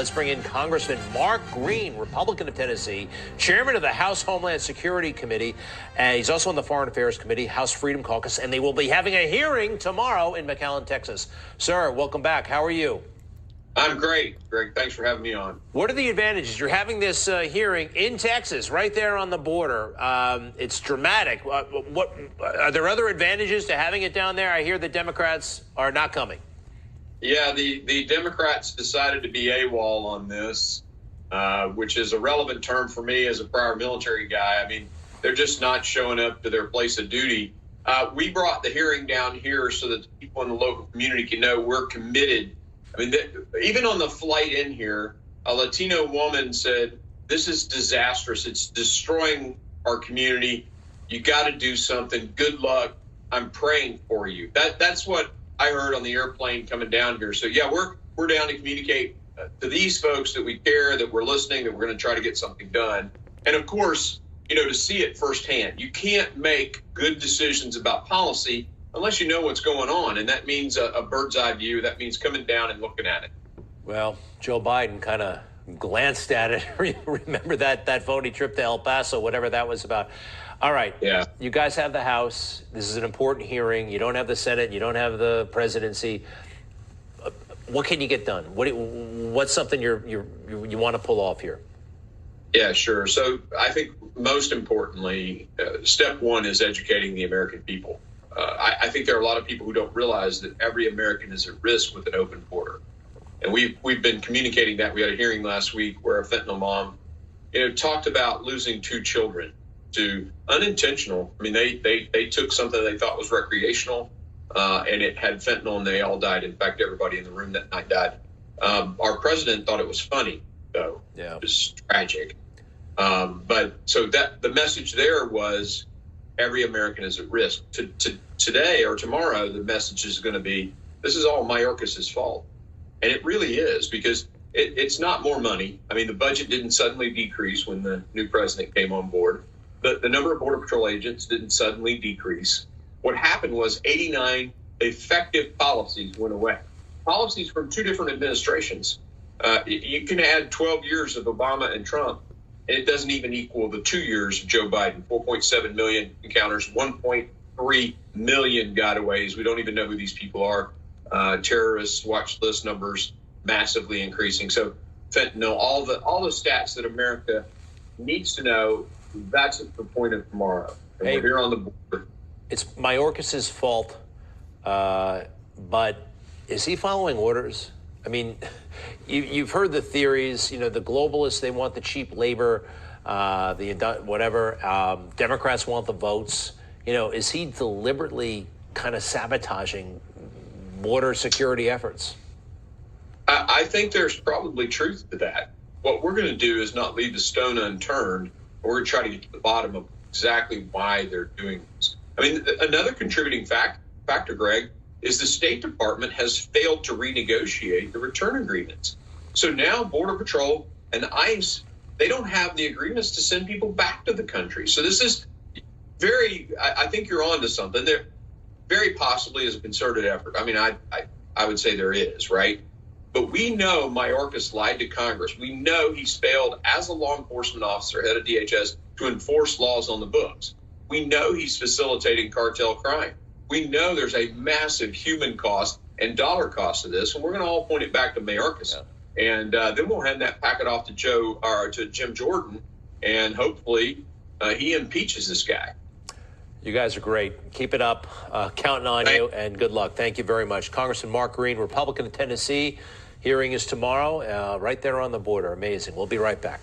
Let's bring in Congressman Mark Green, Republican of Tennessee, chairman of the House Homeland Security Committee. He's also on the Foreign Affairs Committee, House Freedom Caucus, and they will be having a hearing tomorrow in McAllen, Texas. Sir, welcome back. How are you? I'm great, Greg. Thanks for having me on. What are the advantages? You're having this hearing in Texas, right there on the border. It's dramatic. What are there other advantages to having it down there? I hear the Democrats are not coming. Yeah, the Democrats decided to be AWOL on this, which is a relevant term for me as a prior military guy. I mean, they're just not showing up to their place of duty. We brought the hearing down here so that people in the local community can know we're committed. I mean, even on the flight in here, a Latino woman said, "This is disastrous. It's destroying our community. You got to do something. Good luck. I'm praying for you." That's what I heard on the airplane coming down here. So yeah, we're down to communicate to these folks that we care, that we're listening, that we're going to try to get something done. And of course, to see it firsthand. You can't make good decisions about policy unless you know what's going on. And that means a bird's eye view. That means coming down and looking at it. Well, Joe Biden kind of glanced at it. Remember that phony trip to El Paso, whatever that was about. All right. Yeah. You guys have the House. This is an important hearing. You don't have the Senate. You don't have the presidency. What can you get done? What's something you want to pull off here? Yeah, sure. So I think most importantly, step one is educating the American people. I think there are a lot of people who don't realize that every American is at risk with an open border. And we've been communicating that. We had a hearing last week where a fentanyl mom, talked about losing 2 children to unintentional. I mean, they took something they thought was recreational, and it had fentanyl, and they all died. In fact, everybody in the room that night died. Our president thought it was funny, though. Yeah. It was tragic. But so that the message there was every American is at risk. Today or tomorrow, the message is going to be, this is all Mayorkas's fault. And it really is, because it's not more money. I mean, the budget didn't suddenly decrease when the new president came on board. The number of Border Patrol agents didn't suddenly decrease. What happened was 89 effective policies went away. Policies from 2 different administrations. You can add 12 years of Obama and Trump, and it doesn't even equal the 2 years of Joe Biden. 4.7 million encounters, 1.3 million gotaways. We don't even know who these people are. Terrorist watch list numbers massively increasing. So fentanyl, all the stats that America needs to know. That's the point of tomorrow. And we're here on the board. It's Mayorkas's fault, but is he following orders? I mean, you've heard the theories. The globalists, they want the cheap labor, Democrats want the votes. Is he deliberately kind of sabotaging border security efforts? I think there's probably truth to that. What we're going to do is not leave a stone unturned. We're going to try to get to the bottom of exactly why they're doing this. I mean, another contributing factor, Greg, is the State Department has failed to renegotiate the return agreements. So now Border Patrol and ICE, they don't have the agreements to send people back to the country. So this is I think you're on to something. There very possibly is a concerted effort. I mean, I would say there is, right? But we know Mayorkas lied to Congress. We know he's failed as a law enforcement officer, head of DHS, to enforce laws on the books. We know he's facilitating cartel crime. We know there's a massive human cost and dollar cost to this, and we're going to all point it back to Mayorkas. Yeah. And then we'll hand that packet off to to Jim Jordan, and hopefully he impeaches this guy. You guys are great. Keep it up. Counting on you, and good luck. Thank you very much. Congressman Mark Green, Republican of Tennessee. Hearing is tomorrow, right there on the border. Amazing. We'll be right back.